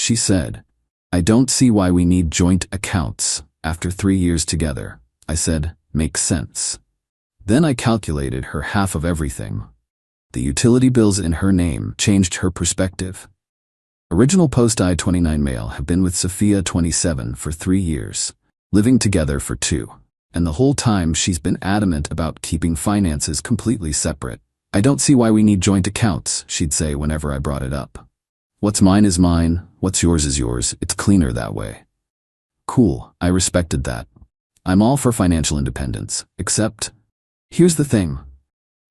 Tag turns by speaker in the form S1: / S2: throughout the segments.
S1: She said, "I don't see why we need joint accounts after 3 years together." I said, "Makes sense." Then I calculated her half of everything. The utility bills in her name changed her perspective. Original post I-29 male have been with Sophia 27 for 3 years, living together for 2. And the whole time she's been adamant about keeping finances completely separate. "I don't see why we need joint accounts," she'd say whenever I brought it up. "What's mine is mine, what's yours is yours, it's cleaner that way." Cool, I respected that. I'm all for financial independence, except, here's the thing.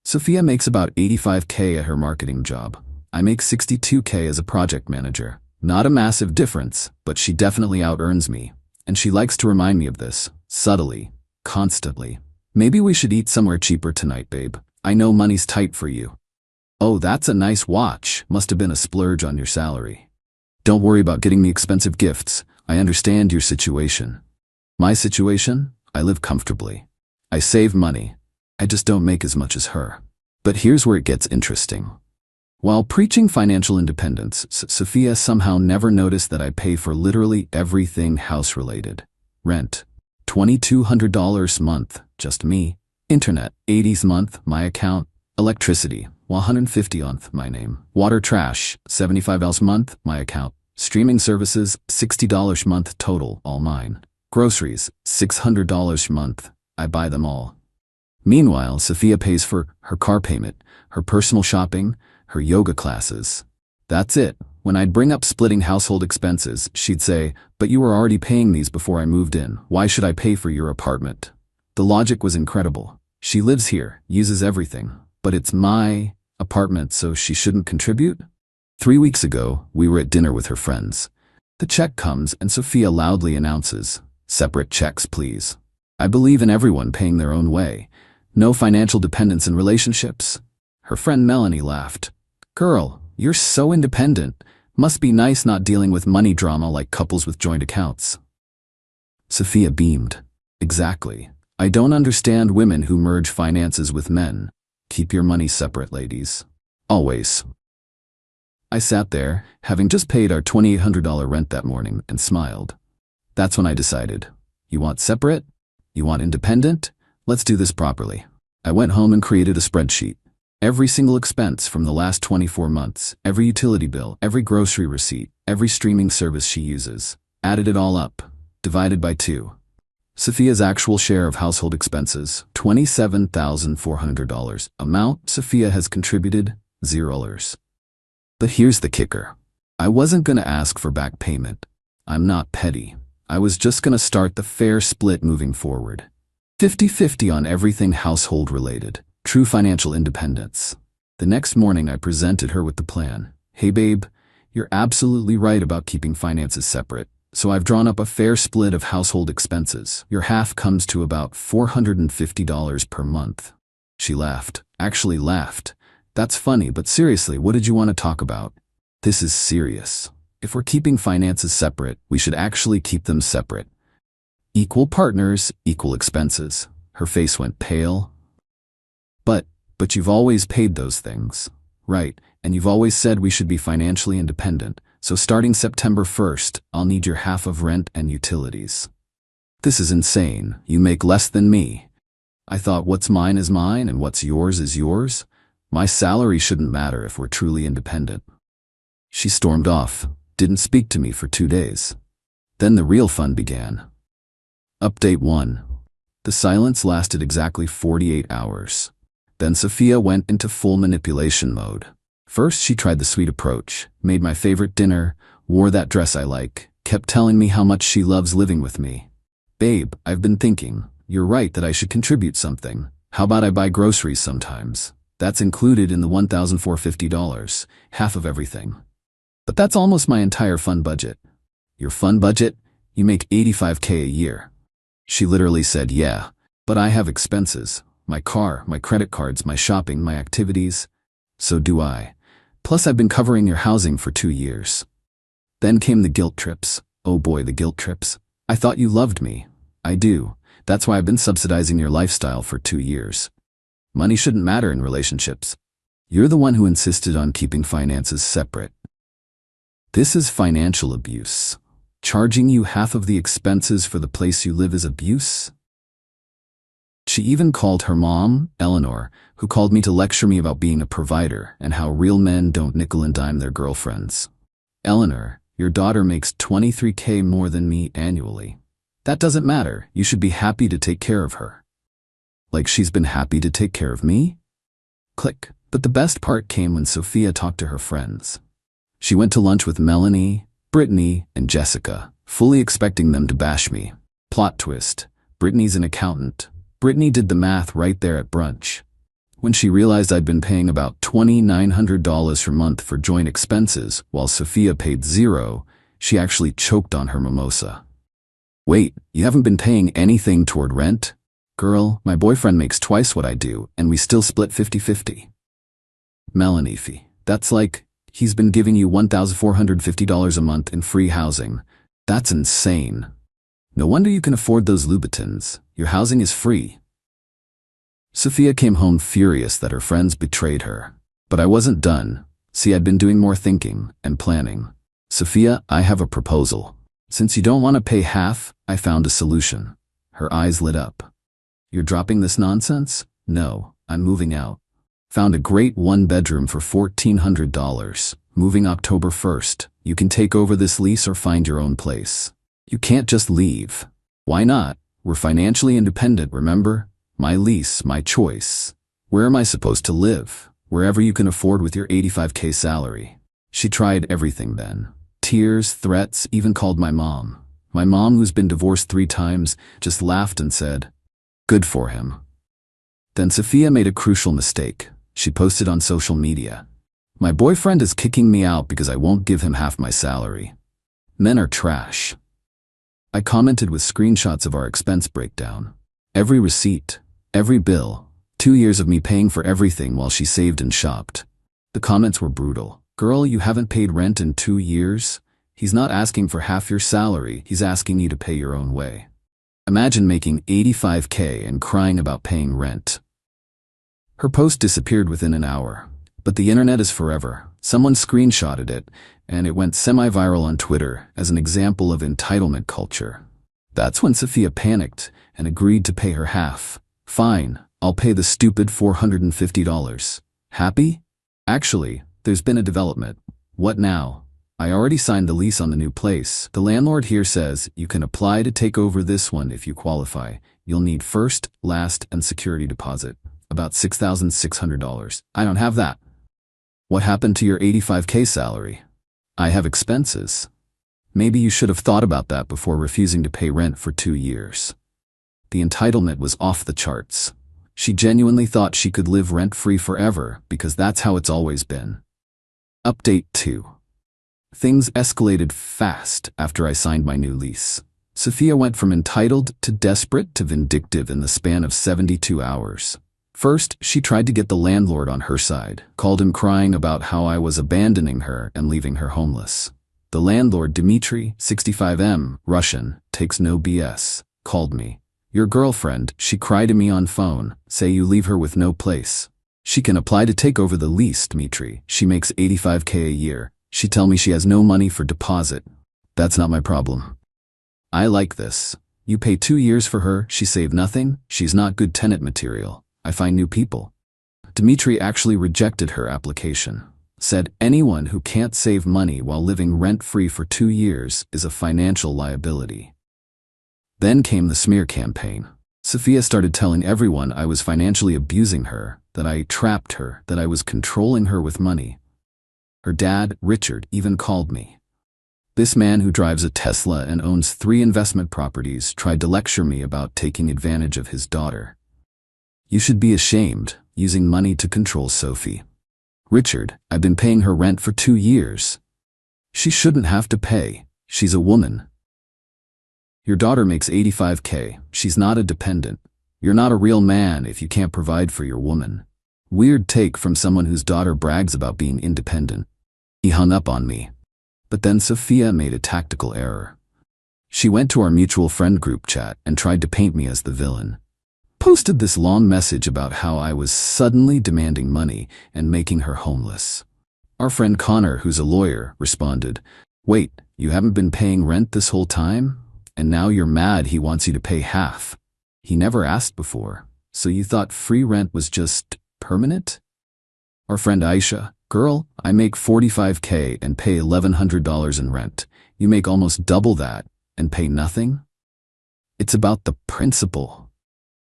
S1: Sophia makes about $85K at her marketing job. I make $62K as a project manager. Not a massive difference, but she definitely out-earns me. And she likes to remind me of this, subtly, constantly. "Maybe we should eat somewhere cheaper tonight, babe. I know money's tight for you." "Oh, that's a nice watch. Must have been a splurge on your salary." "Don't worry about getting me expensive gifts. I understand your situation." My situation? I live comfortably. I save money. I just don't make as much as her. But here's where it gets interesting. While preaching financial independence, Sophia somehow never noticed that I pay for literally everything house-related. Rent, $2,200 a month, just me. Internet, $80 a month, my account. Electricity, $150 a month, my name. Water trash, $75 a month, my account. Streaming services, $60 a month total, all mine. Groceries, $600 a month, I buy them all. Meanwhile, Sophia pays for her car payment, her personal shopping, her yoga classes. That's it. When I'd bring up splitting household expenses, she'd say, "But you were already paying these before I moved in. Why should I pay for your apartment?" The logic was incredible. She lives here, uses everything, but it's my apartment, so she shouldn't contribute? 3 weeks ago, we were at dinner with her friends. The check comes and Sophia loudly announces, "Separate checks, please. I believe in everyone paying their own way. No financial dependence in relationships." Her friend Melanie laughed. "Girl, you're so independent. Must be nice not dealing with money drama like couples with joint accounts." Sophia beamed. "Exactly. I don't understand women who merge finances with men. Keep your money separate, ladies. Always." I sat there, having just paid our $2,800 rent that morning, and smiled. That's when I decided, you want separate? You want independent? Let's do this properly. I went home and created a spreadsheet. Every single expense from the last 24 months, every utility bill, every grocery receipt, every streaming service she uses. Added it all up, divided by 2. Sophia's actual share of household expenses, $27,400. Amount Sophia has contributed, $0. But here's the kicker. I wasn't going to ask for back payment. I'm not petty. I was just going to start the fair split moving forward. 50-50 on everything household related. True financial independence. The next morning I presented her with the plan. "Hey babe, you're absolutely right about keeping finances separate. So I've drawn up a fair split of household expenses. Your half comes to about $450 per month." She laughed. Actually laughed. "That's funny, but seriously, what did you want to talk about?" "This is serious. If we're keeping finances separate, we should actually keep them separate. Equal partners, equal expenses." Her face went pale. But you've always paid those things, right? And you've always said we should be financially independent. So starting September 1st, I'll need your half of rent and utilities." "This is insane. You make less than me." I thought, what's mine is mine and what's yours is yours. My salary shouldn't matter if we're truly independent. She stormed off, didn't speak to me for 2 days. Then the real fun began. Update 1. The silence lasted exactly 48 hours. Then Sophia went into full manipulation mode. First, she tried the sweet approach, made my favorite dinner, wore that dress I like, kept telling me how much she loves living with me. "Babe, I've been thinking, you're right that I should contribute something. How about I buy groceries sometimes? That's included in the $1,450, half of everything." "But that's almost my entire fun budget." "Your fun budget? You make $85K a year." She literally said, "Yeah, but I have expenses. My car, my credit cards, my shopping, my activities. So do I. Plus I've been covering your housing for 2 years." Then came the guilt trips. Oh boy, the guilt trips. "I thought you loved me." "I do. That's why I've been subsidizing your lifestyle for 2 years. Money shouldn't matter in relationships. You're the one who insisted on keeping finances separate." This is financial abuse. Charging you half of the expenses for the place you live is abuse? She even called her mom, Eleanor, who called me to lecture me about being a provider and how real men don't nickel and dime their girlfriends. Eleanor, your daughter makes $23,000 more than me annually. That doesn't matter. You should be happy to take care of her. Like she's been happy to take care of me? Click. But the best part came when Sophia talked to her friends. She went to lunch with Melanie, Brittany, and Jessica, fully expecting them to bash me. Plot twist. Brittany's an accountant. Brittany did the math right there at brunch. When she realized I'd been paying about $2,900 per month for joint expenses while Sophia paid $0, she actually choked on her mimosa. Wait, you haven't been paying anything toward rent? Girl, my boyfriend makes twice what I do, and we still split 50-50. Melanie fee. That's like, he's been giving you $1,450 a month in free housing. That's insane. No wonder you can afford those Louboutins. Your housing is free. Sophia came home furious that her friends betrayed her. But I wasn't done. See, I'd been doing more thinking and planning. Sophia, I have a proposal. Since you don't want to pay half, I found a solution. Her eyes lit up. You're dropping this nonsense? No, I'm moving out. Found a great one-bedroom for $1,400. Moving October 1st. You can take over this lease or find your own place. You can't just leave. Why not? We're financially independent, remember? My lease, my choice. Where am I supposed to live? Wherever you can afford with your $85,000 salary. She tried everything then. Tears, threats, even called my mom. My mom, who's been divorced 3 times, just laughed and said, "Good for him." Then Sophia made a crucial mistake. She posted on social media. My boyfriend is kicking me out because I won't give him half my salary. Men are trash. I commented with screenshots of our expense breakdown. Every receipt, every bill, 2 years of me paying for everything while she saved and shopped. The comments were brutal. Girl, you haven't paid rent in 2 years? He's not asking for half your salary, he's asking you to pay your own way. Imagine making $85,000 and crying about paying rent. Her post disappeared within an hour. But the internet is forever. Someone screenshotted it, and it went semi-viral on Twitter as an example of entitlement culture. That's when Sophia panicked and agreed to pay her half. Fine, I'll pay the stupid $450. Happy? Actually, there's been a development. What now? I already signed the lease on the new place. The landlord here says you can apply to take over this one if you qualify. You'll need first, last, and security deposit. About $6,600. I don't have that. What happened to your $85,000 salary? I have expenses. Maybe you should have thought about that before refusing to pay rent for 2 years. The entitlement was off the charts. She genuinely thought she could live rent-free forever because that's how it's always been. Update 2. Things escalated fast after I signed my new lease. Sophia went from entitled to desperate to vindictive in the span of 72 hours. First, she tried to get the landlord on her side, called him crying about how I was abandoning her and leaving her homeless. The landlord, Dmitry, 65M, Russian, takes no BS, called me. Your girlfriend, she cried to me on phone, say you leave her with no place. She can apply to take over the lease, Dmitry. She makes $85,000 a year. She tell me she has no money for deposit. That's not my problem. I like this. You pay 2 years for her, she save nothing, she's not good tenant material. I find new people. Dmitry actually rejected her application. Said anyone who can't save money while living rent-free for 2 years is a financial liability. Then came the smear campaign. Sophia started telling everyone I was financially abusing her, that I trapped her, that I was controlling her with money. Her dad, Richard, even called me. This man who drives a Tesla and owns 3 investment properties tried to lecture me about taking advantage of his daughter. You should be ashamed, using money to control Sophie. Richard, I've been paying her rent for 2 years. She shouldn't have to pay. She's a woman. Your daughter makes $85,000. She's not a dependent. You're not a real man if you can't provide for your woman. Weird take from someone whose daughter brags about being independent. He hung up on me. But then Sophia made a tactical error. She went to our mutual friend group chat and tried to paint me as the villain. Posted this long message about how I was suddenly demanding money and making her homeless. Our friend Connor, who's a lawyer, responded, Wait, you haven't been paying rent this whole time? And now you're mad he wants you to pay half. He never asked before, so you thought free rent was just permanent? Our friend Aisha, girl, I make $45K and pay $1,100 in rent. You make almost double that and pay nothing? It's about the principle.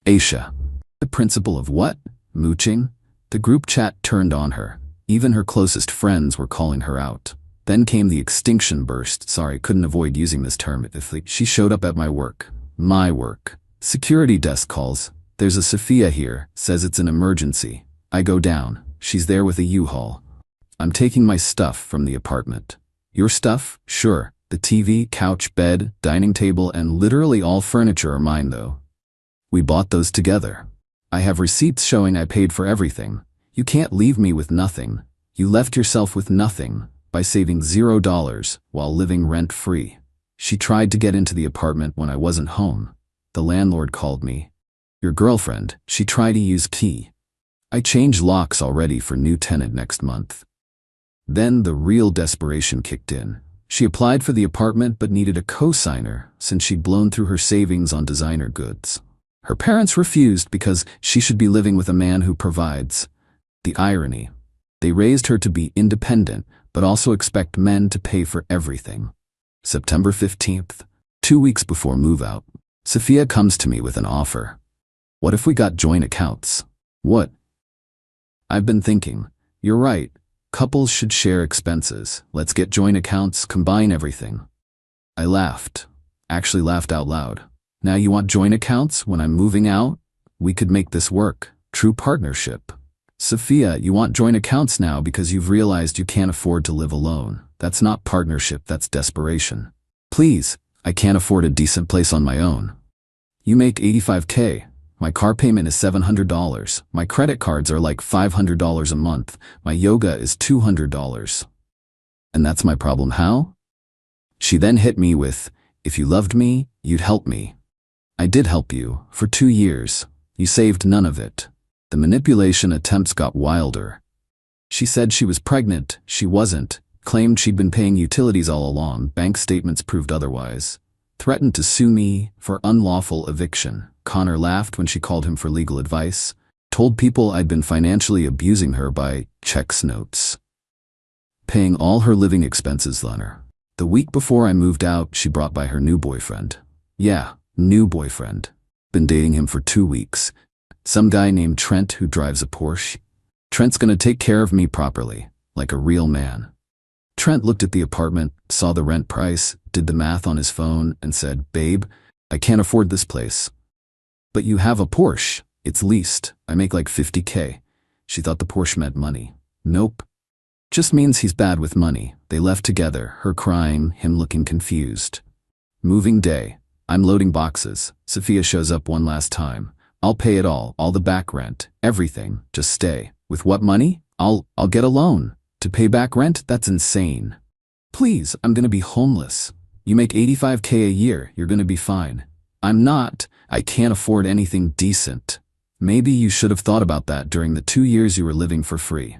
S1: Aisha, the principle of what? Mooching? The group chat turned on her. Even her closest friends were calling her out. Then came the extinction burst. Sorry, couldn't avoid using this term. She showed up at my work. My work. Security desk calls. There's a Sophia here, says it's an emergency. I go down. She's there with a U-Haul. I'm taking my stuff from the apartment. Your stuff? Sure. The TV, couch, bed, dining table, and literally all furniture are mine though. We bought those together. I have receipts showing I paid for everything. You can't leave me with nothing. You left yourself with nothing by saving $0 while living rent-free. She tried to get into the apartment when I wasn't home. The landlord called me. Your girlfriend, she tried to use key. I changed locks already for new tenant next month. Then the real desperation kicked in. She applied for the apartment but needed a co-signer since she'd blown through her savings on designer goods. Her parents refused because she should be living with a man who provides. The irony. They raised her to be independent, but also expect men to pay for everything. September 15th, 2 weeks before move-out, Sophia comes to me with an offer. What if we got joint accounts? What? I've been thinking. You're right. Couples should share expenses. Let's get joint accounts, combine everything. I laughed. Actually laughed out loud. Now you want joint accounts when I'm moving out? We could make this work. True partnership. Sophia, you want joint accounts now because you've realized you can't afford to live alone. That's not partnership, that's desperation. Please, I can't afford a decent place on my own. You make $85K. My car payment is $700. My credit cards are like $500 a month. My yoga is $200. And that's my problem, how? She then hit me with, if you loved me, you'd help me. I did help you, for 2 years. You saved none of it. The manipulation attempts got wilder. She said she was pregnant, she wasn't, claimed she'd been paying utilities all along, bank statements proved otherwise. Threatened to sue me for unlawful eviction. Connor laughed when she called him for legal advice. Told people I'd been financially abusing her by checks notes. Paying all her living expenses on her. The week before I moved out, she brought by her new boyfriend. Yeah, new boyfriend. Been dating him for 2 weeks. Some guy named Trent who drives a Porsche. Trent's gonna take care of me properly, like a real man. Trent looked at the apartment, saw the rent price, did the math on his phone, and said, babe, I can't afford this place. But you have a Porsche. It's leased. I make like $50K. She thought the Porsche meant money. Nope. Just means he's bad with money. They left together, her crying, him looking confused. Moving day. I'm loading boxes. Sophia shows up one last time. I'll pay it all the back rent, everything, just stay. With what money? I'll get a loan. To pay back rent? That's insane. Please, I'm gonna be homeless. You make $85K a year, you're gonna be fine. I'm not. I can't afford anything decent. Maybe you should have thought about that during the 2 years you were living for free.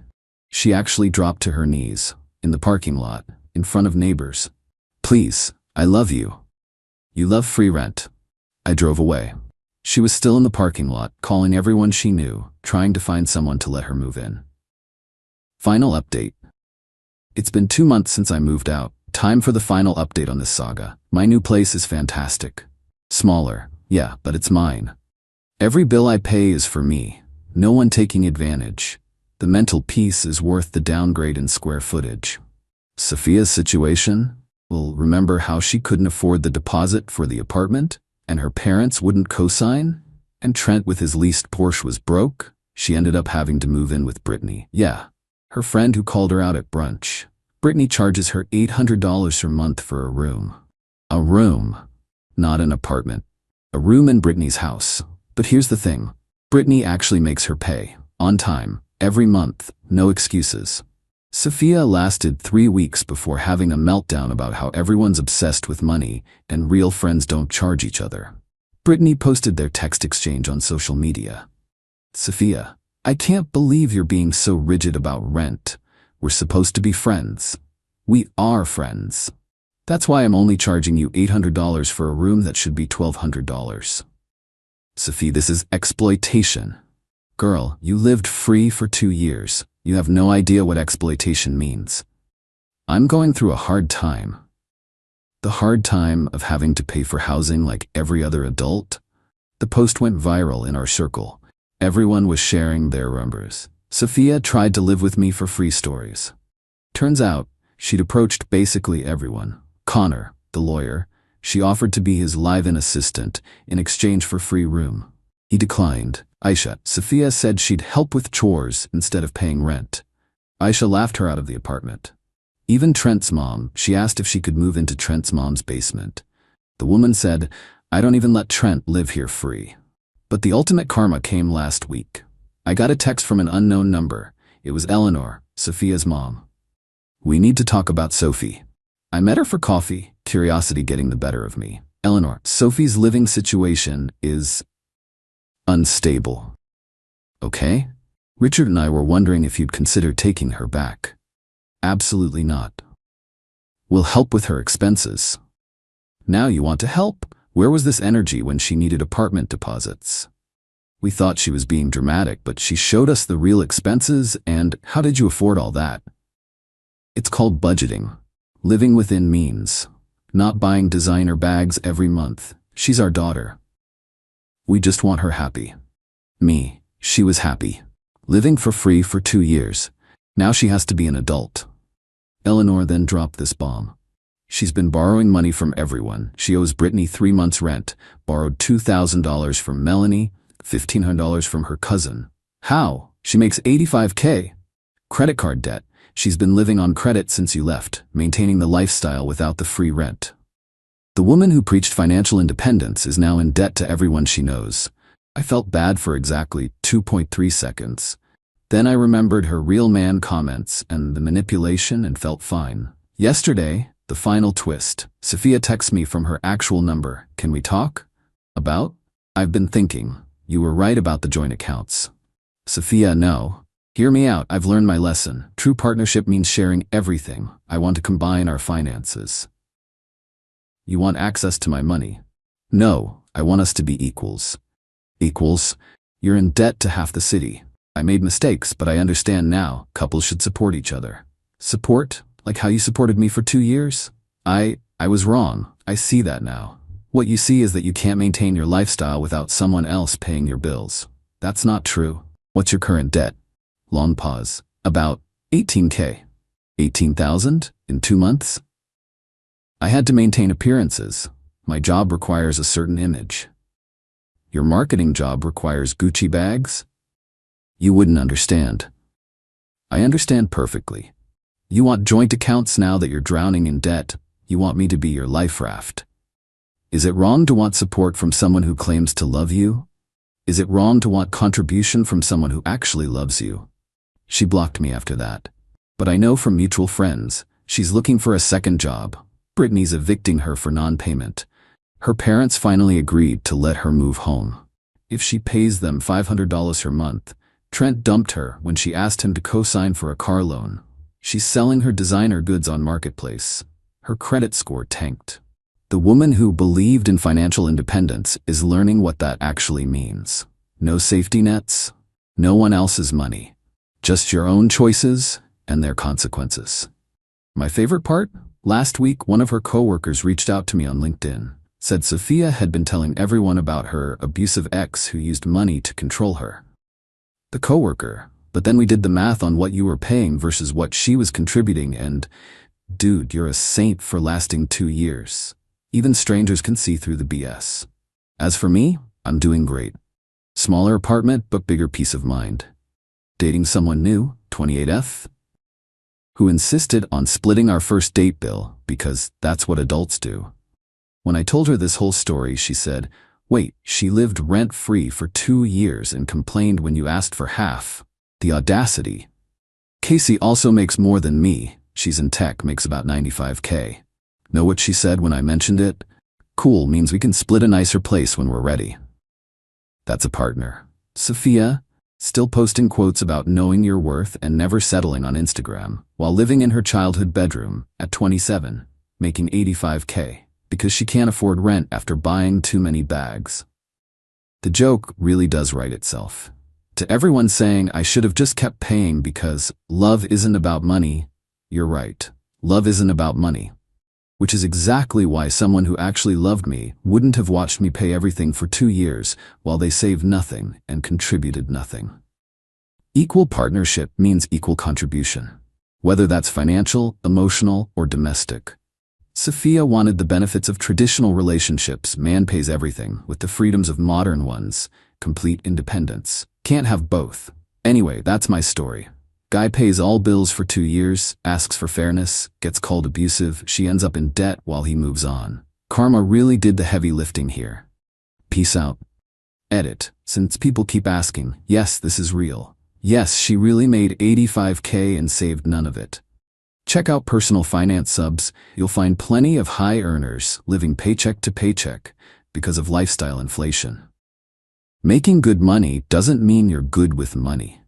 S1: She actually dropped to her knees, in the parking lot, in front of neighbors. Please, I love you. You love free rent. I drove away. She was still in the parking lot, calling everyone she knew, trying to find someone to let her move in. Final update. It's been 2 months since I moved out. Time for the final update on this saga. My new place is fantastic. Smaller, yeah, but it's mine. Every bill I pay is for me. No one taking advantage. The mental peace is worth the downgrade in square footage. Sophia's situation? Well, remember how she couldn't afford the deposit for the apartment? And her parents wouldn't co-sign? And Trent with his leased Porsche was broke? She ended up having to move in with Brittany. Yeah, her friend who called her out at brunch. Brittany charges her $800 per month for a room. A room, not an apartment. A room in Brittany's house. But here's the thing. Brittany actually makes her pay, on time, every month, no excuses. Sophia lasted 3 weeks before having a meltdown about how everyone's obsessed with money and real friends don't charge each other. Brittany posted their text exchange on social media. Sophia, I can't believe you're being so rigid about rent. We're supposed to be friends. We are friends. That's why I'm only charging you $800 for a room that should be $1,200. Sophie, this is exploitation. Girl, you lived free for 2 years. You have no idea what exploitation means. I'm going through a hard time. The hard time of having to pay for housing like every other adult. The post went viral in our circle. Everyone was sharing their numbers. Sophia tried to live with me for free stories. Turns out, she'd approached basically everyone. Connor, the lawyer, she offered to be his live-in assistant in exchange for free room. He declined. Aisha, Sophia said she'd help with chores instead of paying rent. Aisha laughed her out of the apartment. Even Trent's mom, she asked if she could move into Trent's mom's basement. The woman said, I don't even let Trent live here free. But the ultimate karma came last week. I got a text from an unknown number. It was Eleanor, Sophia's mom. We need to talk about Sophie. I met her for coffee, curiosity getting the better of me. Eleanor, Sophie's living situation is unstable. Okay? Richard and I were wondering if you'd consider taking her back. Absolutely not. We'll help with her expenses. Now you want to help? Where was this energy when she needed apartment deposits? We thought she was being dramatic, but she showed us the real expenses, and how did you afford all that? It's called budgeting. Living within means. Not buying designer bags every month. She's our daughter. We just want her happy. Me, she was happy. Living for free for 2 years. Now she has to be an adult. Eleanor then dropped this bomb. She's been borrowing money from everyone. She owes Brittany 3 months' rent, borrowed $2,000 from Melanie, $1,500 from her cousin. How? She makes $85K. Credit card debt. She's been living on credit since you left, maintaining the lifestyle without the free rent. The woman who preached financial independence is now in debt to everyone she knows. I felt bad for exactly 2.3 seconds. Then I remembered her real man comments and the manipulation and felt fine. Yesterday, the final twist. Sophia texts me from her actual number. Can we talk? About? I've been thinking. You were right about the joint accounts. Sophia, no. Hear me out, I've learned my lesson. True partnership means sharing everything. I want to combine our finances. You want access to my money? No, I want us to be equals. Equals? You're in debt to half the city. I made mistakes, but I understand now. Couples should support each other. Support? Like how you supported me for 2 years? I was wrong. I see that now. What you see is that you can't maintain your lifestyle without someone else paying your bills. That's not true. What's your current debt? Long pause. About 18K. 18,000 in 2 months? I had to maintain appearances. My job requires a certain image. Your marketing job requires Gucci bags? You wouldn't understand. I understand perfectly. You want joint accounts now that you're drowning in debt. You want me to be your life raft. Is it wrong to want support from someone who claims to love you? Is it wrong to want contribution from someone who actually loves you? She blocked me after that. But I know from mutual friends, she's looking for a second job. Brittany's evicting her for non-payment. Her parents finally agreed to let her move home. If she pays them $500 per month, Trent dumped her when she asked him to co-sign for a car loan. She's selling her designer goods on Marketplace. Her credit score tanked. The woman who believed in financial independence is learning what that actually means. No safety nets, no one else's money. Just your own choices and their consequences. My favorite part? Last week, one of her coworkers reached out to me on LinkedIn, said Sophia had been telling everyone about her abusive ex who used money to control her. The coworker, but then we did the math on what you were paying versus what she was contributing and, dude, you're a saint for lasting 2 years. Even strangers can see through the BS. As for me, I'm doing great. Smaller apartment, but bigger peace of mind. Dating someone new, 28F, who insisted on splitting our first date bill because that's what adults do. When I told her this whole story, she said, wait, she lived rent-free for 2 years and complained when you asked for half. The audacity. Casey also makes more than me. She's in tech, makes about 95K. Know what she said when I mentioned it? Cool means we can split a nicer place when we're ready. That's a partner. Sophia, still posting quotes about knowing your worth and never settling on Instagram, while living in her childhood bedroom at 27. making 85K, because she can't afford rent after buying too many bags. The joke really does write itself. To everyone saying I should have just kept paying because love isn't about money, you're right. Love isn't about money. Which is exactly why someone who actually loved me wouldn't have watched me pay everything for 2 years while they saved nothing and contributed nothing. Equal partnership means equal contribution, whether that's financial, emotional, or domestic. Sophia wanted the benefits of traditional relationships, man pays everything, with the freedoms of modern ones, complete independence. Can't have both. Anyway, that's my story. Guy pays all bills for 2 years, asks for fairness, gets called abusive, she ends up in debt while he moves on. Karma really did the heavy lifting here. Peace out. Edit. Since people keep asking, yes, this is real. Yes, she really made 85K and saved none of it. Check out Personal Finance Subs. You'll find plenty of high earners living paycheck to paycheck because of lifestyle inflation. Making good money doesn't mean you're good with money.